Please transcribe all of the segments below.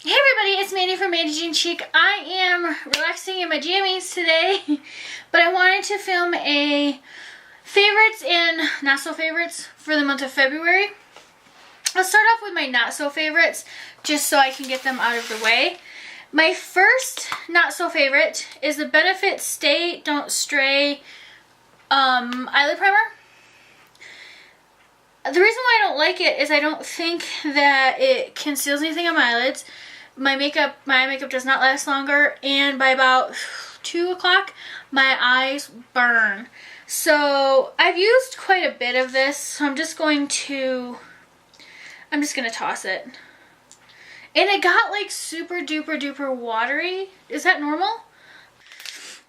Hey everybody, it's Mandy from Mandy Jean Chic. I am relaxing in my jammies today, but I wanted to film a favorites and not so favorites for the month of February. I'll start off with my not so favorites just so I can get them out of the way. My first not so favorite is the Benefit Stay Don't Stray eyelid primer. The reason why I don't like it is I don't think that it conceals anything on my eyelids. My eye makeup does not last longer, and by about 2 o'clock, my eyes burn. So I've used quite a bit of this, so I'm just gonna toss it. And it got like super duper duper watery. Is that normal?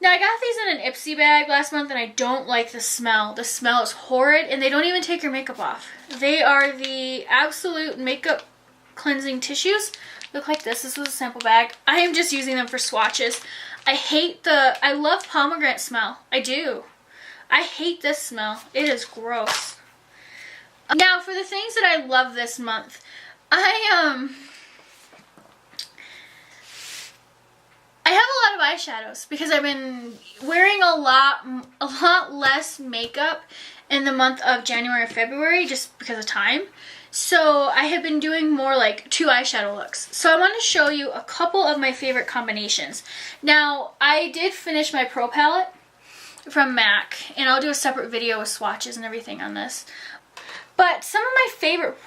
Now I got these in an Ipsy bag last month and I don't like the smell. The smell is horrid and they don't even take your makeup off. They are the absolute makeup cleansing tissues. Look like this. This was a sample bag. I am just using them for swatches. I love pomegranate smell. I do. I hate this smell. It is gross. Now for the things that I love this month, I have a lot of eyeshadows because I've been wearing a lot less makeup in the month of January and February just because of time. So I have been doing more like 2 eyeshadow looks. So I want to show you a couple of my favorite combinations. Now I did finish my Pro palette from MAC and I'll do a separate video with swatches and everything on this. But some of my favorite,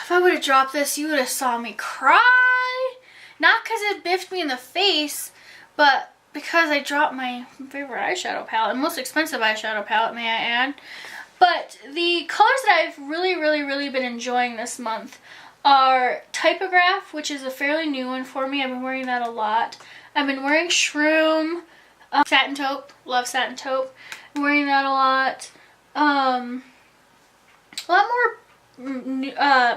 if I would have dropped this you would have saw me cry. Not because it biffed me in the face, but because I dropped my favorite eyeshadow palette, most expensive eyeshadow palette, may I add. But the colors that I've really been enjoying this month are Typographic, which is a fairly new one for me. I've been wearing that a lot. I've been wearing Shroom, Satin Taupe, love Satin Taupe. I'm wearing that a lot. A lot more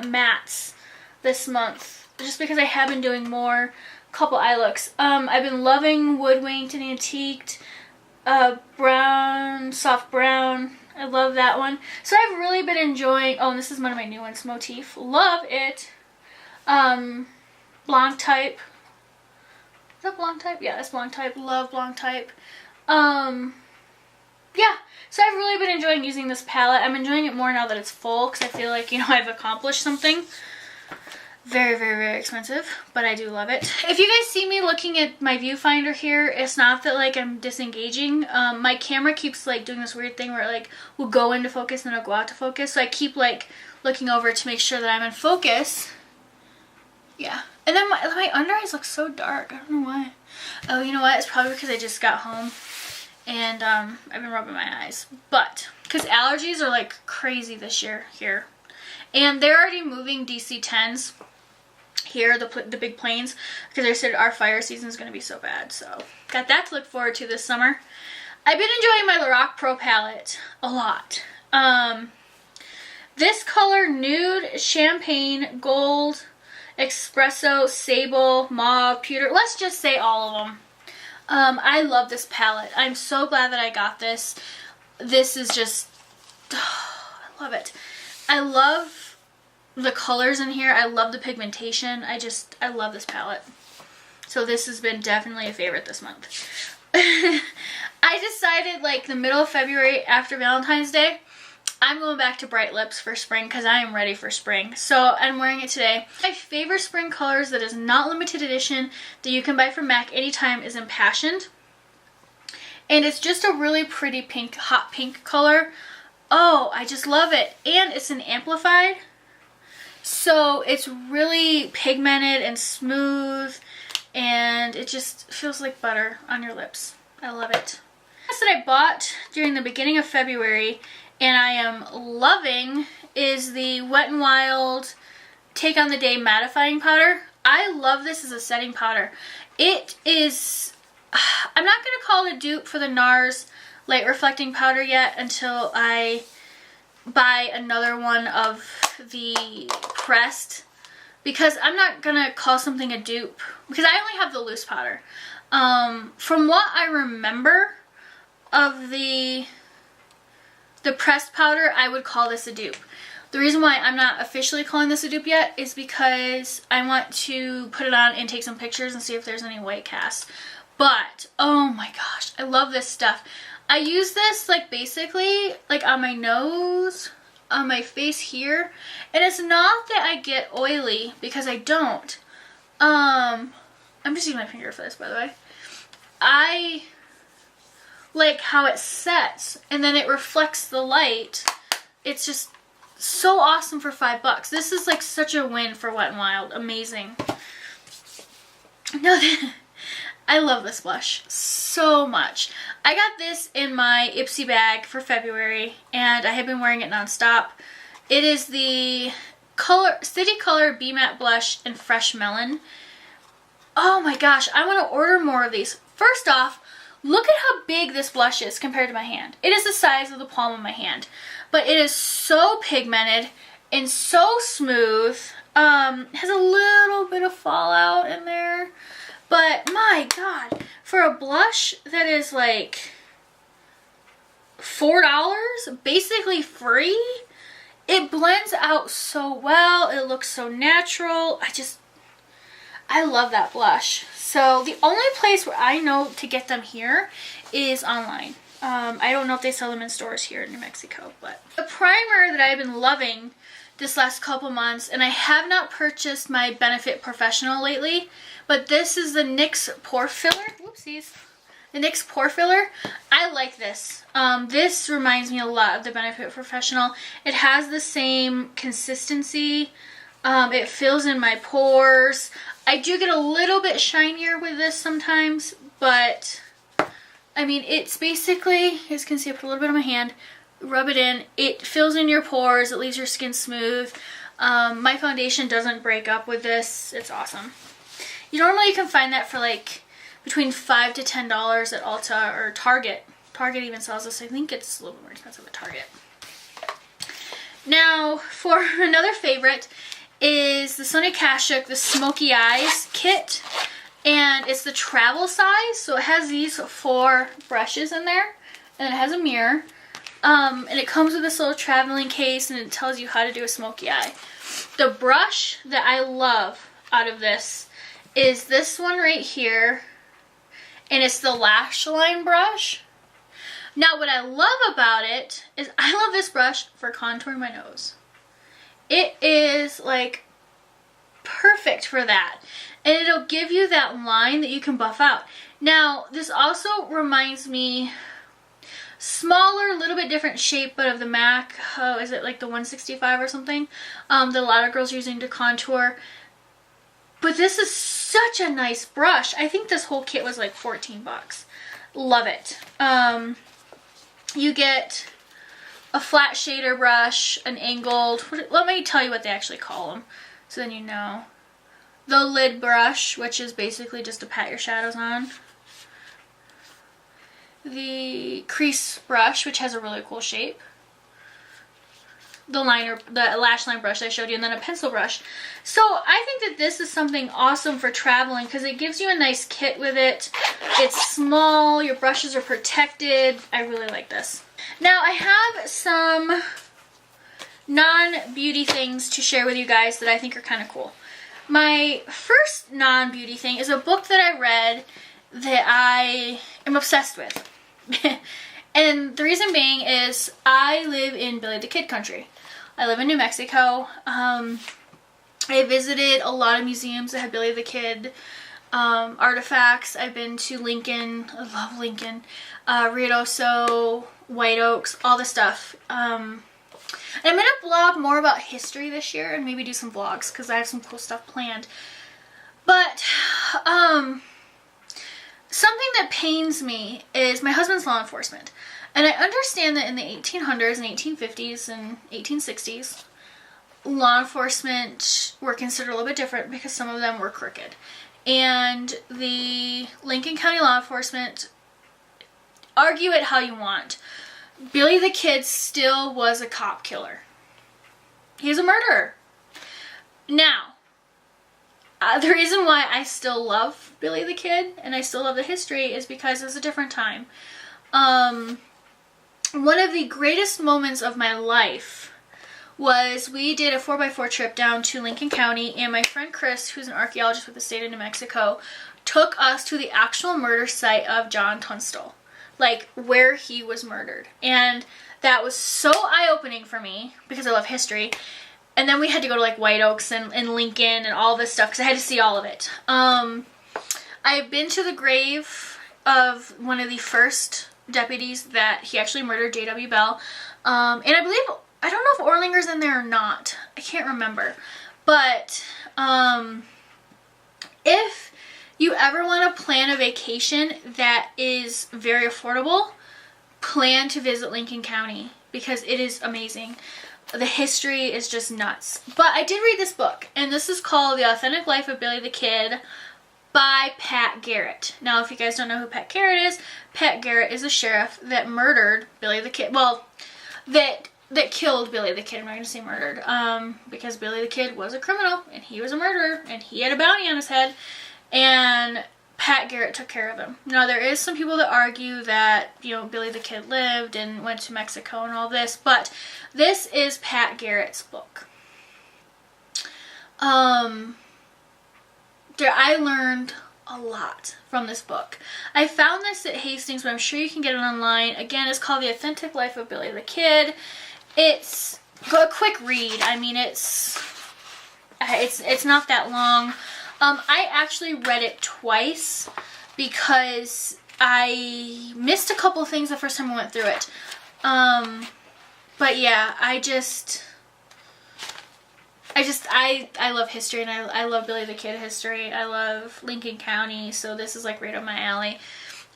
mattes this month, just because I have been doing more couple eye looks. I've been loving Woodwinked and Antiqued, brown, soft brown. I love that one. So I've really been enjoying, oh, and this is one of my new ones, Motif. Love it. Blanc Type. Is that Blanc Type? Yeah, that's Blanc Type. Love Blanc Type. Yeah, so I've really been enjoying using this palette. I'm enjoying it more now that it's full because I feel like, you know, I've accomplished something. Very expensive, but I do love it. If you guys see me looking at my viewfinder here, it's not that like I'm disengaging. My camera keeps like doing this weird thing where it like will go into focus and then it'll go out to focus. So I keep like looking over to make sure that I'm in focus. Yeah. And then my under eyes look so dark. I don't know why. Oh, you know what? It's probably because I just got home and I've been rubbing my eyes. But because allergies are like crazy this year here. And they're already moving DC-10s. Here, the big planes, because they said our fire season is going to be so bad. So got that to look forward to this summer. I've been enjoying my Lorac Pro palette a lot. This color, nude, champagne, gold, espresso, sable, mauve, pewter. Let's just say all of them. I love this palette. I'm so glad that I got this. This is just, oh, I love it. I love the colors in here. I love the pigmentation. I love this palette. So this has been definitely a favorite this month. I decided like the middle of February after Valentine's Day, I'm going back to bright lips for spring because I am ready for spring. So I'm wearing it today. My favorite spring colors that is not limited edition that you can buy from MAC anytime is Impassioned. And it's just a really pretty pink, hot pink color. Oh, I just love it. And it's an amplified. So it's really pigmented and smooth, and it just feels like butter on your lips. I love it. This that I bought during the beginning of February and I am loving is the Wet n Wild Take on the Day mattifying powder. I love this as a setting powder. It is, I'm not going to call it a dupe for the NARS light reflecting powder yet until I buy another one of the pressed, because I'm not gonna call something a dupe because I only have the loose powder. From what I remember of the pressed powder, I would call this a dupe. The reason why I'm not officially calling this a dupe yet is because I want to put it on and take some pictures and see if there's any white cast. But, oh my gosh, I love this stuff. I use this like basically like on my nose, on my face here. And it's not that I get oily, because I don't. I'm just using my finger for this, by the way. I like how it sets and then it reflects the light. It's just so awesome for $5. This is like such a win for Wet n Wild. Amazing. No, I love this blush so much. I got this in my Ipsy bag for February and I have been wearing it nonstop. It is the City Color Be Matte Blush in Fresh Melon. Oh my gosh, I want to order more of these. First off, look at how big this blush is compared to my hand. It is the size of the palm of my hand. But it is so pigmented and so smooth. Has a little bit of fallout in there. But my god, for a blush that is like $4, basically free, it blends out so well. It looks so natural. I love that blush. So the only place where I know to get them here is online. I don't know if they sell them in stores here in New Mexico, but the primer that I've been loving this last couple months, and I have not purchased my Benefit Professional lately, but this is the NYX Pore Filler. Whoopsies. The NYX Pore Filler. I like this. This reminds me a lot of the Benefit Professional. It has the same consistency. It fills in my pores. I do get a little bit shinier with this sometimes, but I mean, it's basically, as you can see, I put a little bit on my hand, rub it in, it fills in your pores, it leaves your skin smooth. My foundation doesn't break up with this. It's awesome. Normally you can find that for like between $5 to $10 at Ulta or Target. Target even sells this. I think it's a little more expensive at Target. Now, for another favorite is the Sonia Kashuk, the Smokey Eyes kit. And it's the travel size, so it has these 4 brushes in there, and it has a mirror. And it comes with this little traveling case, and it tells you how to do a smoky eye. The brush that I love out of this is this one right here, and it's the lash line brush. Now, what I love about it is I love this brush for contouring my nose. It is like perfect for that. And it'll give you that line that you can buff out. Now, this also reminds me, smaller, a little bit different shape, but of the MAC, is it like the 165 or something? That a lot of girls are using to contour. But this is such a nice brush. I think this whole kit was like $14. Love it. You get a flat shader brush, an angled, let me tell you what they actually call them, so then you know. The lid brush, which is basically just to pat your shadows on. The crease brush, which has a really cool shape. The liner, the lash line brush I showed you, and then a pencil brush. So I think that this is something awesome for traveling because it gives you a nice kit with it. It's small, your brushes are protected. I really like this. Now I have some non-beauty things to share with you guys that I think are kind of cool. My first non-beauty thing is a book that I read that I am obsessed with. And the reason being is I live in Billy the Kid country. I live in New Mexico. I visited a lot of museums that have Billy the Kid artifacts. I've been to Lincoln. I love Lincoln. Ruidoso, White Oaks, all this stuff. And I'm going to blog more about history this year and maybe do some vlogs because I have some cool stuff planned. But something that pains me is my husband's law enforcement. And I understand that in the 1800s and 1850s and 1860s, law enforcement were considered a little bit different because some of them were crooked. And the Lincoln County law enforcement, argue it how you want, Billy the Kid still was a cop killer. He's a murderer. Now, the reason why I still love Billy the Kid and I still love the history is because it's a different time. One of the greatest moments of my life was we did a 4x4 trip down to Lincoln County, and my friend Chris, who's an archaeologist with the state of New Mexico, took us to the actual murder site of John Tunstall, like where he was murdered. And that was so eye-opening for me because I love history. And then we had to go to like White Oaks and Lincoln and all this stuff because I had to see all of it. I've been to the grave of one of the first deputies that he actually murdered, J.W. Bell. And I believe, I don't know if Orlinger's in there or not. I can't remember. But if you ever want to plan a vacation that is very affordable, plan to visit Lincoln County because it is amazing. The history is just nuts. But I did read this book, and this is called The Authentic Life of Billy the Kid by Pat Garrett. Now, if you guys don't know who Pat Garrett is a sheriff that murdered Billy the Kid. Well, that killed Billy the Kid. I'm not going to say murdered, because Billy the Kid was a criminal, and he was a murderer, and he had a bounty on his head, and Pat Garrett took care of him. Now, there is some people that argue that, you know, Billy the Kid lived and went to Mexico and all this, but this is Pat Garrett's book. I learned a lot from this book. I found this at Hastings, but I'm sure you can get it online. Again, it's called The Authentic Life of Billy the Kid. It's a quick read. I mean, it's not that long. I actually read it twice because I missed a couple things the first time I went through it. But yeah, I love history, and I love Billy the Kid history. I love Lincoln County, so this is like right up my alley.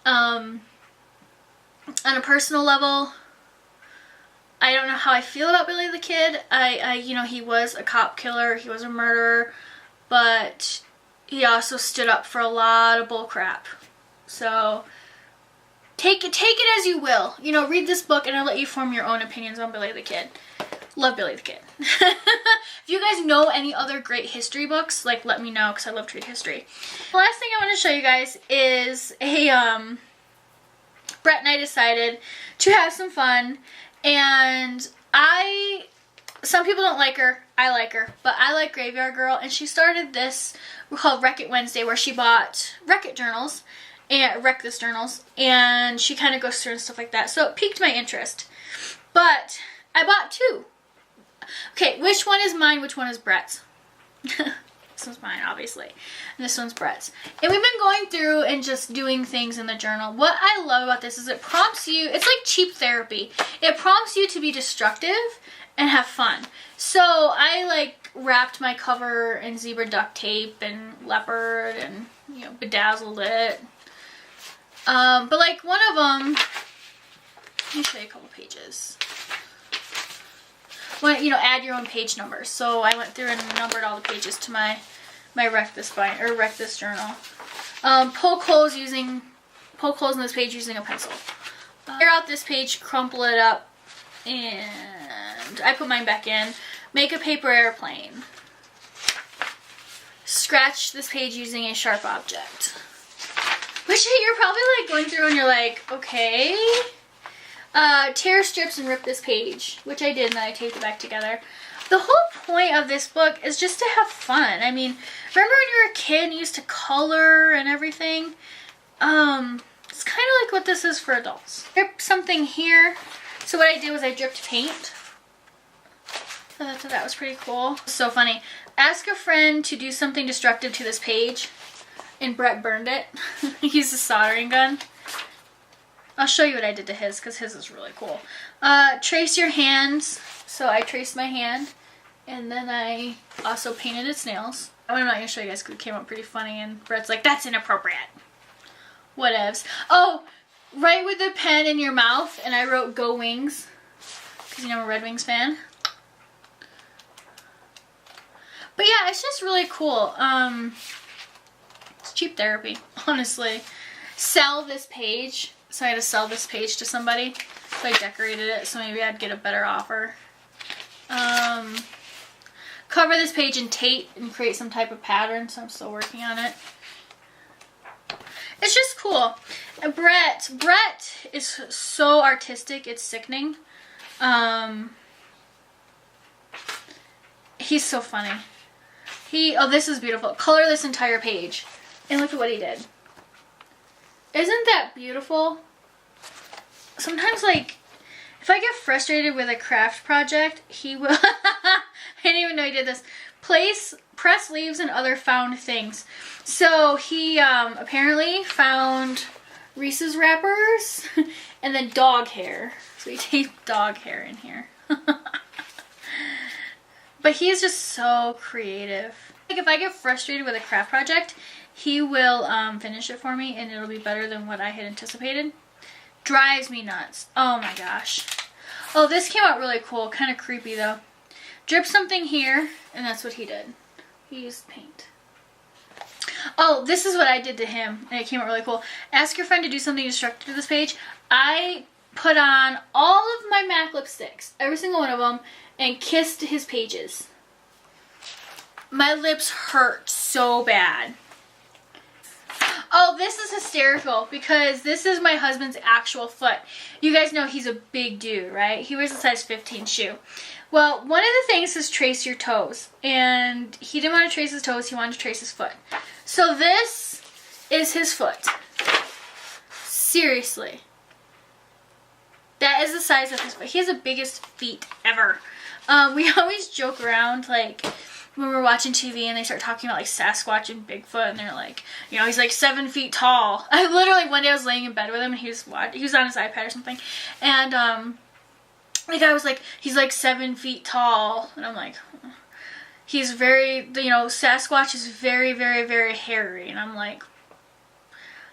On a personal level, I don't know how I feel about Billy the Kid. You know, he was a cop killer, he was a murderer, but he also stood up for a lot of bull crap. So take it as you will. You know, read this book and I'll let you form your own opinions on Billy the Kid. Love Billy the Kid. If you guys know any other great history books, like, let me know because I love to read history. The last thing I want to show you guys is Brett and I decided to have some fun, and some people don't like her, I like her, but I like Graveyard Girl, and she started this called Wreck It Wednesday, where she bought Wreck It journals, and Wreck This journals, and she kind of goes through and stuff like that, so it piqued my interest. But I bought two. Okay, which one is mine, which one is Brett's? This one's mine, obviously, and this one's Brett's. And we've been going through and just doing things in the journal. What I love about this is it prompts you, it's like cheap therapy. It prompts you to be destructive and have fun. So I like wrapped my cover in zebra duct tape and leopard and, you know, bedazzled it. But like one of them, let me show you a couple pages. When, you know, add your own page numbers. So I went through and numbered all the pages to my Wreck This journal. Poke holes in this page using a pencil. Tear out this page, crumple it up, and I put mine back in. Make a paper airplane. Scratch this page using a sharp object. Which you're probably like going through and you're like, okay. Tear strips and rip this page, which I did, and then I taped it back together. The whole point of this book is just to have fun. I mean, remember when you were a kid and you used to color and everything? It's kind of like what this is for adults. Drip something here. So what I did was I dripped paint. So that was pretty cool. So funny. Ask a friend to do something destructive to this page, and Brett burned it. He used a soldering gun. I'll show you what I did to his, because his is really cool. Trace your hands. So I traced my hand, and then I also painted its nails. I'm not going to show you guys because it came out pretty funny, and Brett's like, that's inappropriate. Whatevs. Oh, write with the pen in your mouth, and I wrote Go Wings, because, you know, I'm a Red Wings fan. But yeah, it's just really cool. It's cheap therapy, honestly. Sell this page. So I had to sell this page to somebody. So I decorated it so maybe I'd get a better offer. Cover this page in tape and create some type of pattern. So I'm still working on it. It's just cool. And Brett is so artistic. It's sickening. He's so funny. Oh, this is beautiful. Color this entire page. And look at what he did. Isn't that beautiful? Sometimes, like, if I get frustrated with a craft project, he will... I didn't even know he did this. Press leaves and other found things. So he apparently found Reese's wrappers and then dog hair. So he taped dog hair in here. But he is just so creative. Like, if I get frustrated with a craft project, he will finish it for me and it'll be better than what I had anticipated. Drives me nuts. Oh my gosh. Oh, this came out really cool. Kind of creepy though. Drip something here, and that's what he did. He used paint. Oh, this is what I did to him, and it came out really cool. Ask your friend to do something destructive to this page. I put on all of my MAC lipsticks, every single one of them, and kissed his pages. My lips hurt so bad. Oh, this is hysterical because this is my husband's actual foot. You guys know he's a big dude, right? He wears a size 15 shoe. Well, one of the things is trace your toes. And he didn't want to trace his toes, he wanted to trace his foot. So this is his foot. Seriously. That is the size of his foot. He has the biggest feet ever. We always joke around, like, when we're watching TV and they start talking about like Sasquatch and Bigfoot and they're like, you know, he's like 7 feet tall. I literally, one day I was laying in bed with him and he was on his iPad or something. And the guy was like, he's like 7 feet tall. And I'm like, he's very, you know, Sasquatch is very, very, very hairy. And I'm like,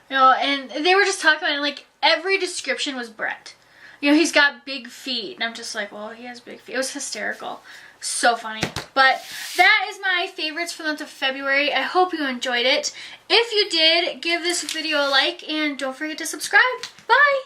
you know, and they were just talking about it, like every description was Brett. You know, he's got big feet. And I'm just like, well, he has big feet. It was hysterical. So funny. But that is my favorites for the month of February. I hope you enjoyed it. If you did, give this video a like and don't forget to subscribe. Bye!